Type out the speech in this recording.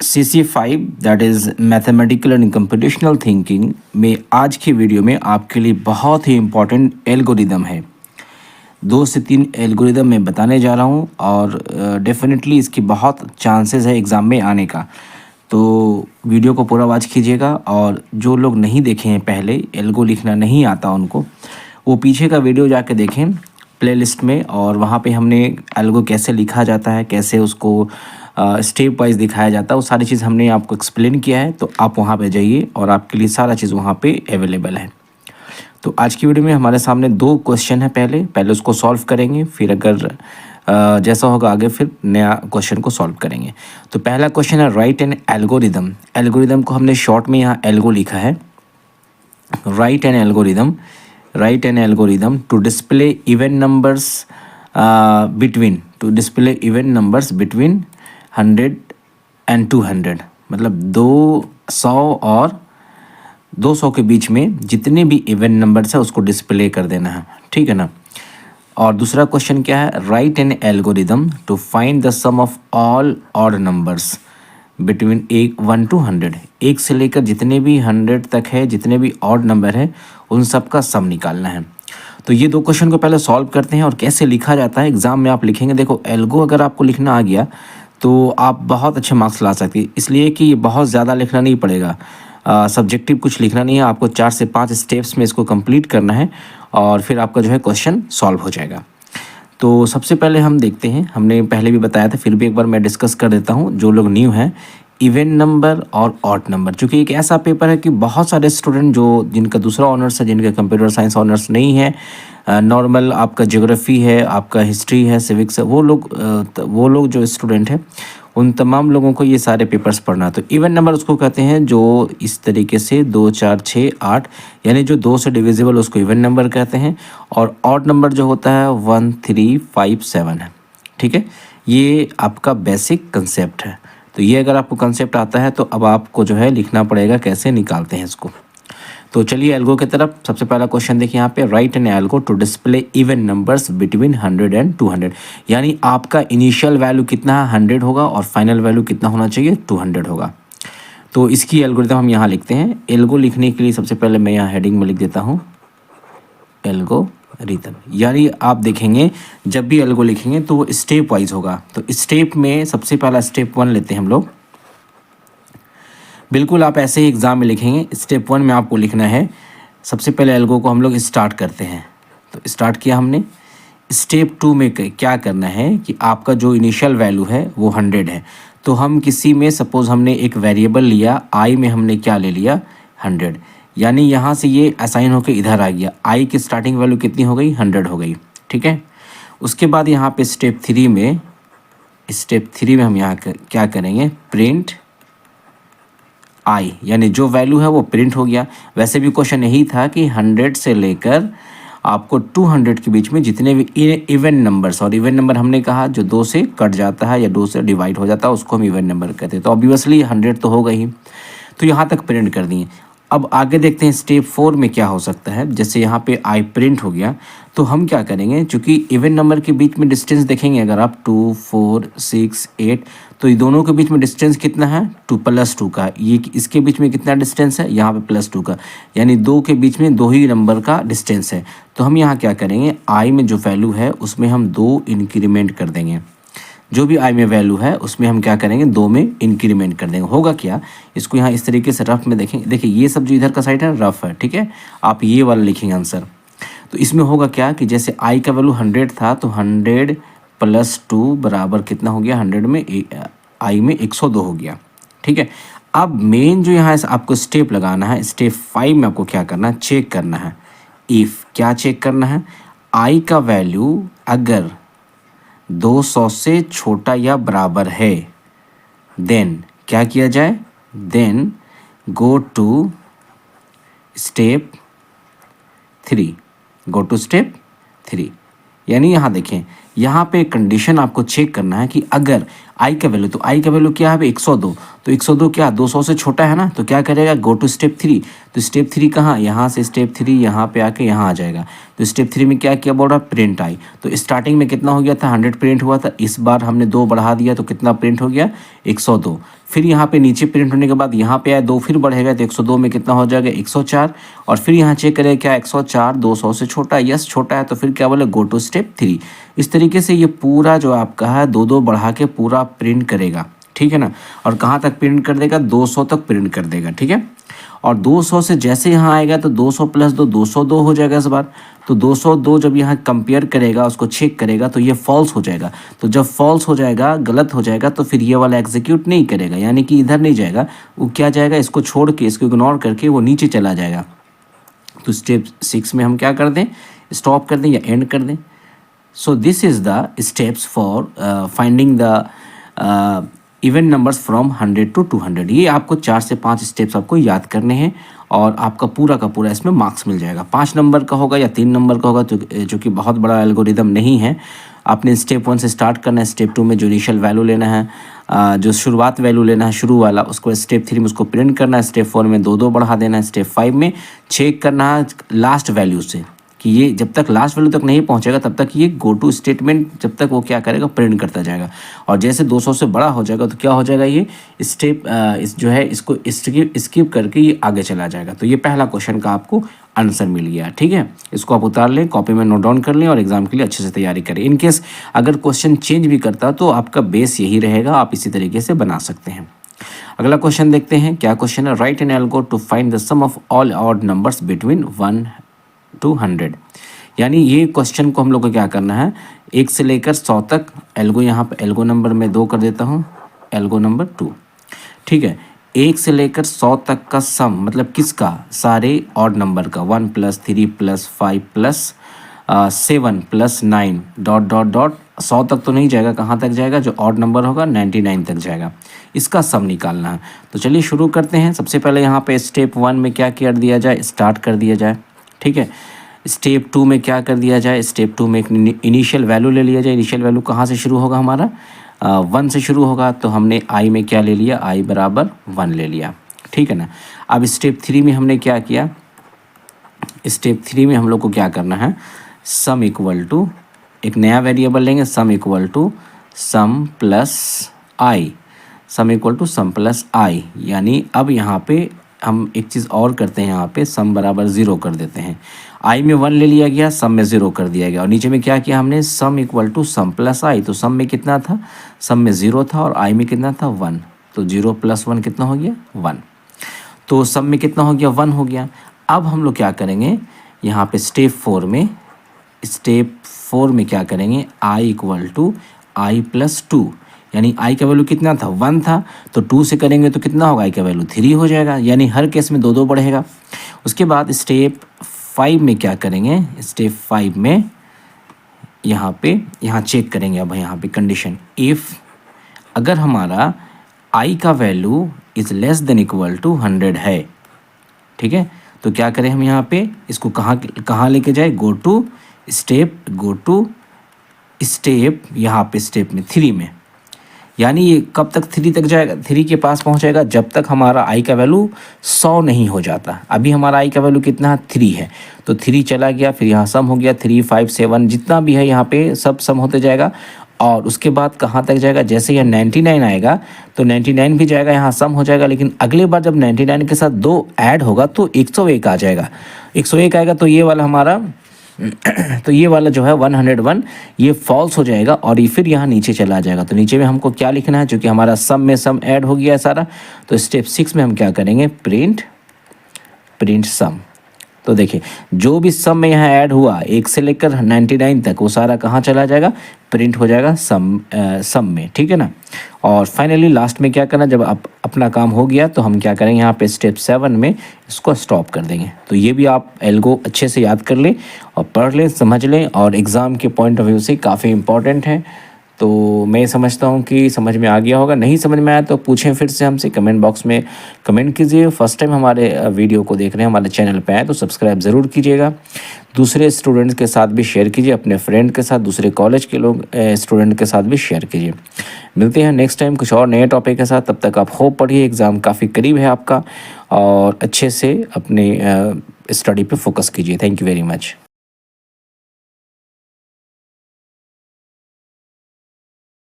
CC5 that is mathematical and computational thinking में आज की वीडियो में आपके लिए बहुत ही इम्पॉर्टेंट एल्गोरिदम है। 2 से 3 एल्गोरिदम मैं बताने जा रहा हूँ और डेफिनेटली इसकी बहुत चांसेस है एग्ज़ाम में आने का। तो वीडियो को पूरा वॉच कीजिएगा और जो लोग नहीं देखे हैं पहले, एल्गो लिखना नहीं आता उनको, वो पीछे का वीडियो जाके देखें प्लेलिस्ट में, और वहाँ पे हमने एल्गो कैसे लिखा जाता है, कैसे उसको स्टेप वाइज दिखाया जाता है, वो सारी चीज़ हमने आपको एक्सप्लेन किया है। तो आप वहाँ पे जाइए और आपके लिए सारा चीज़ वहाँ पे अवेलेबल है। तो आज की वीडियो में हमारे सामने 2 क्वेश्चन है। पहले उसको सॉल्व करेंगे, फिर अगर जैसा होगा आगे फिर नया क्वेश्चन को सॉल्व करेंगे। तो पहला क्वेश्चन है राइट एन एल्गोरिदम। एल्गोरिदम को हमने शॉर्ट में यहाँ एल्गो लिखा है। Write an algorithm to display even numbers between 100 and 200, मतलब 200 और 200 के बीच में जितने भी इवन नंबर्स है उसको डिस्प्ले कर देना है, ठीक है ना। और दूसरा क्वेश्चन क्या है, write an algorithm to find the sum of all odd numbers between 1 to 100। 1 से लेकर जितने भी 100 तक है, जितने भी ऑड नंबर है उन सब का सम निकालना है। तो ये 2 क्वेश्चन को पहले सॉल्व करते हैं और कैसे लिखा जाता है एग्ज़ाम में आप लिखेंगे। देखो, एल्गो अगर आपको लिखना आ गया तो आप बहुत अच्छे मार्क्स ला सकते हैं, इसलिए कि बहुत ज़्यादा लिखना नहीं पड़ेगा। सब्जेक्टिव कुछ लिखना नहीं है, आपको 4 से 5 स्टेप्स में इसको कंप्लीट करना है और फिर आपका जो है क्वेश्चन सॉल्व हो जाएगा। तो सबसे पहले हम देखते हैं, हमने पहले भी बताया था, फिर भी एक बार मैं डिस्कस कर देता हूँ जो लोग न्यू हैं। इवन नंबर और ऑड नंबर, चूँकि एक ऐसा पेपर है कि बहुत सारे स्टूडेंट जिनका दूसरा ऑनर्स है, जिनका कंप्यूटर साइंस ऑनर्स नहीं है, नॉर्मल आपका ज्योग्राफी है, आपका हिस्ट्री है, सिविक्स है, वो लोग जो स्टूडेंट हैं उन तमाम लोगों को ये सारे पेपर्स पढ़ना। तो इवन नंबर उसको कहते हैं जो इस तरीके से 2 4 6 8, यानी जो 2 से डिविजिबल उसको इवन नंबर कहते हैं। और ऑड नंबर जो होता है 1 3 5 7 है, ठीक है। ये आपका बेसिक कंसेप्ट है। तो ये अगर आपको कंसेप्ट आता है तो अब आपको जो है लिखना पड़ेगा कैसे निकालते हैं इसको। तो चलिए एल्गो की तरफ। सबसे पहला क्वेश्चन देखिए यहाँ पे, write an algo to display even numbers between 100 and 200। यानी आपका इनिशियल वैल्यू कितना है 100 होगा और फाइनल वैल्यू कितना होना चाहिए 200 होगा। तो इसकी एल्गोरिथम हम यहाँ लिखते हैं। एल्गो लिखने के लिए सबसे पहले मैं यहाँ हेडिंग में लिख देता हूँ एल्गोरिथम। यानी आप देखेंगे जब भी एल्गो लिखेंगे तो वो स्टेप वाइज होगा। तो स्टेप में सबसे पहला स्टेप 1 लेते हैं हम लोग। बिल्कुल आप ऐसे ही एग्ज़ाम में लिखेंगे। स्टेप 1 में आपको लिखना है, सबसे पहले एल्गो को हम लोग स्टार्ट करते हैं। तो स्टार्ट किया हमने। स्टेप 2 में क्या करना है कि आपका जो इनिशियल वैल्यू है वो 100 है। तो हम किसी में सपोज़ हमने एक वेरिएबल लिया, आई में हमने क्या ले लिया 100, यानी यहाँ से ये असाइन होकर इधर आ गया। आई की स्टार्टिंग वैल्यू कितनी हो गई 100 हो गई, ठीक है। उसके बाद यहाँ पे स्टेप 3 में हम यहाँ क्या करेंगे, प्रिंट आई, यानी जो वैल्यू है वो प्रिंट हो गया। वैसे भी क्वेश्चन यही था कि 100 से लेकर आपको 200 के बीच में जितने भी इवन नंबर्स, और इवन नंबर हमने कहा जो 2 से कट जाता है या 2 से डिवाइड हो जाता है उसको हम इवन नंबर कहते हैं। तो ऑब्वियसली 100 तो होगा ही, तो यहाँ तक प्रिंट कर दिए। अब आगे देखते हैं स्टेप 4 में क्या हो सकता है। जैसे यहाँ पे आई प्रिंट हो गया तो हम क्या करेंगे, चूँकि इवन नंबर के बीच में डिस्टेंस देखेंगे अगर आप 2 4 6 8, तो ये दोनों के बीच में डिस्टेंस कितना है 2 + 2 का। ये इसके बीच में कितना डिस्टेंस है यहाँ पे +2 का, यानी 2 के बीच में 2 ही नंबर का डिस्टेंस है। तो हम यहाँ क्या करेंगे, आई में जो वैल्यू है उसमें हम 2 इंक्रीमेंट कर देंगे। जो भी आई में वैल्यू है उसमें हम क्या करेंगे 2 में इंक्रीमेंट कर देंगे। होगा क्या, इसको यहाँ इस तरीके से रफ में देखेंगे। देखिए ये सब जो इधर का साइड है रफ है, ठीक है। आप ये वाला लिखेंगे आंसर। तो इसमें होगा क्या कि जैसे आई का वैल्यू 100 था तो 100 + 2 बराबर कितना हो गया, 100 में आई में 102 हो गया, ठीक है। अब मेन जो यहाँ आपको स्टेप लगाना है, स्टेप 5 में आपको क्या करना है, चेक करना है। इफ़ क्या चेक करना है, आई का वैल्यू अगर 200 से छोटा या बराबर है देन क्या किया जाए, देन गो टू स्टेप 3। यानी यहाँ देखें, यहाँ पे कंडीशन आपको चेक करना है कि अगर आई का वैल्यू, तो आई का वैल्यू क्या है 102, तो 102 क्या 200 से छोटा है ना, तो क्या करेगा गो टू स्टेप 3। तो स्टेप 3 कहाँ, यहाँ से स्टेप 3 यहाँ पे आके यहाँ आ जाएगा। तो स्टेप 3 में क्या किया बोल रहा, प्रिंट आई। तो स्टार्टिंग में कितना हो गया था 100 प्रिंट हुआ था, इस बार हमने 2 बढ़ा दिया तो कितना प्रिंट हो गया 102। फिर यहाँ पे नीचे प्रिंट होने के बाद यहाँ पे आए 2 फिर बढ़ेगा तो 102 में कितना हो जाएगा 104। और फिर यहाँ चेक करें क्या 104 200 से छोटा है, यस छोटा है, तो फिर क्या बोले गो टू स्टेप 3। इस तरीके से ये पूरा जो आपका है 2 बढ़ा के पूरा प्रिंट करेगा, ठीक है ना। और कहाँ तक प्रिंट कर देगा 200 तक प्रिंट कर देगा, ठीक है। और 200 से जैसे यहाँ आएगा तो 200 + 2 202 हो जाएगा इस बार। तो 202 जब यहाँ कंपेयर करेगा उसको चेक करेगा तो ये फॉल्स हो जाएगा। तो जब फॉल्स हो जाएगा गलत हो जाएगा तो फिर ये वाला एग्जीक्यूट नहीं करेगा, यानी कि इधर नहीं जाएगा, वो क्या जाएगा इसको छोड़ के इसको इग्नोर करके वो नीचे चला जाएगा। तो स्टेप 6 में हम क्या कर दें, स्टॉप कर दें या एंड कर दें। So this is the steps for finding the even numbers from 100 to 200। ये आपको 4 से 5 स्टेप्स आपको याद करने हैं और आपका पूरा का पूरा इसमें मार्क्स मिल जाएगा। 5 नंबर का होगा या 3 नंबर का होगा, जो कि बहुत बड़ा एल्गोरिदम नहीं है। आपने स्टेप 1 से स्टार्ट करना है, स्टेप 2 में जो इनिशियल वैल्यू लेना है, जो शुरुआत वैल्यू लेना है शुरू वाला, उसको स्टेप 3 में उसको प्रिंट करना है, स्टेप 4 में 2 बढ़ा देना है, स्टेप 5 में चेक करना है लास्ट वैल्यू से कि ये जब तक लास्ट वैल्यू तक नहीं पहुंचेगा तब तक ये गो टू स्टेटमेंट जब तक वो क्या करेगा प्रिंट करता जाएगा। और जैसे 200 से बड़ा हो जाएगा तो क्या हो जाएगा ये स्टेप इस जो है इसको स्किप करके ये आगे चला जाएगा। तो ये पहला क्वेश्चन का आपको आंसर मिल गया, ठीक है। इसको आप उतार लें, कॉपी में नोट डाउन कर लें और एग्जाम के लिए अच्छे से तैयारी करें। इनकेस अगर क्वेश्चन चेंज भी करता तो आपका बेस यही रहेगा, आप इसी तरीके से बना सकते हैं। अगला क्वेश्चन देखते हैं, क्या क्वेश्चन है। Write an algo to find the sum of all odd numbers between 1 to 100। यानी ये क्वेश्चन को हम लोग को क्या करना है, 1 से लेकर 100 तक एल्गो, यहाँ पर एल्गो नंबर में 2 कर देता हूँ, एल्गो नंबर 2, ठीक है। 1 से लेकर 100 तक का सम मतलब किसका, सारे ऑड नंबर का, 1 + 3 + 5 + 7 + 9 ... 100 तक तो नहीं जाएगा, कहाँ तक जाएगा, जो ऑड नंबर होगा 99 तक जाएगा। इसका सम निकालना है। तो चलिए शुरू करते हैं। सबसे पहले यहाँ पे स्टेप 1 में क्या कर दिया जाए, स्टार्ट कर दिया जाए, ठीक है। स्टेप 2 में क्या कर दिया जाए, स्टेप 2 में एक इनिशियल वैल्यू ले लिया जाए। इनिशियल वैल्यू कहाँ से शुरू होगा हमारा, 1 से शुरू होगा। तो हमने i में क्या ले लिया, i = 1 ले लिया, ठीक है ना। अब स्टेप 3 में हमने क्या किया, स्टेप 3 में हम लोग को क्या करना है, सम इक्वल टू एक नया वेरिएबल लेंगे, sum equal to sum plus i, sum equal to sum plus i। यानी अब यहाँ पे हम एक चीज़ और करते हैं, यहाँ पे सम बराबर 0 कर देते हैं। i में 1 ले लिया गया, सम में 0 कर दिया गया। और नीचे में क्या किया हमने, sum equal to sum plus i। तो सम में कितना था, सम में 0 था और i में कितना था 1। तो 0 + 1 कितना हो गया 1। तो सम में कितना हो गया 1 हो गया। अब हम लोग क्या करेंगे, यहाँ पे स्टेप 4 में क्या करेंगे, i = i + 2। यानी i का वैल्यू कितना था 1 था, तो 2 से करेंगे तो कितना होगा, i का वैल्यू 3 हो जाएगा। यानी हर केस में 2 बढ़ेगा। उसके बाद स्टेप 5 में क्या करेंगे, स्टेप 5 में यहाँ चेक करेंगे। अब यहाँ पे कंडीशन, इफ़ अगर हमारा i का value is less than equal to 100 है, ठीक है, तो क्या करें हम यहाँ पे इसको कहाँ लेके जाए, गो टू स्टेप यहाँ पे स्टेप में 3 में। यानी ये कब तक 3 तक जाएगा, 3 के पास पहुंचेगा जब तक हमारा i का वैल्यू 100 नहीं हो जाता। अभी हमारा i का वैल्यू कितना है 3 है, तो 3 चला गया, फिर यहाँ सम हो गया 3 5 7 जितना भी है यहाँ पे सब सम होते जाएगा। और उसके बाद कहाँ तक जाएगा, जैसे यहाँ 99 आएगा तो 99 भी जाएगा, यहाँ सम हो जाएगा। लेकिन अगले बार जब 99 के साथ 2 ऐड होगा तो 101 आ जाएगा। 101 आएगा तो ये वाला हमारा तो ये वाला जो है 101 ये फॉल्स हो जाएगा और ये फिर यहाँ नीचे चला जाएगा। तो नीचे में हमको क्या लिखना है, क्योंकि हमारा सम में सम ऐड हो गया है सारा। तो स्टेप 6 में हम क्या करेंगे, प्रिंट सम। तो देखिए जो भी सम में यहाँ ऐड हुआ 1 से लेकर 99 तक वो सारा कहाँ चला जाएगा, प्रिंट हो जाएगा सम में, ठीक है ना। और फाइनली लास्ट में क्या करना, जब अपना काम हो गया तो हम क्या करेंगे, यहाँ पे स्टेप 7 में इसको स्टॉप कर देंगे। तो ये भी आप एल्गो अच्छे से याद कर लें और पढ़ लें, समझ लें, और एग्ज़ाम के पॉइंट ऑफ व्यू से काफ़ी इंपॉर्टेंट है। तो मैं समझता हूँ कि समझ में आ गया होगा। नहीं समझ में आया तो पूछें फिर से हमसे, कमेंट बॉक्स में कमेंट कीजिए। फर्स्ट टाइम हमारे वीडियो को देख रहे हैं, हमारे चैनल पे आए तो सब्सक्राइब ज़रूर कीजिएगा। दूसरे स्टूडेंट्स के साथ भी शेयर कीजिए, अपने फ्रेंड के साथ, दूसरे कॉलेज के लोग स्टूडेंट के साथ भी शेयर कीजिए। मिलते हैं नेक्स्ट टाइम कुछ और नए टॉपिक के साथ। तब तक आप होप पढ़िए, एग्ज़ाम काफ़ी करीब है आपका, और अच्छे से अपने स्टडी पे फोकस कीजिए। Thank you very much.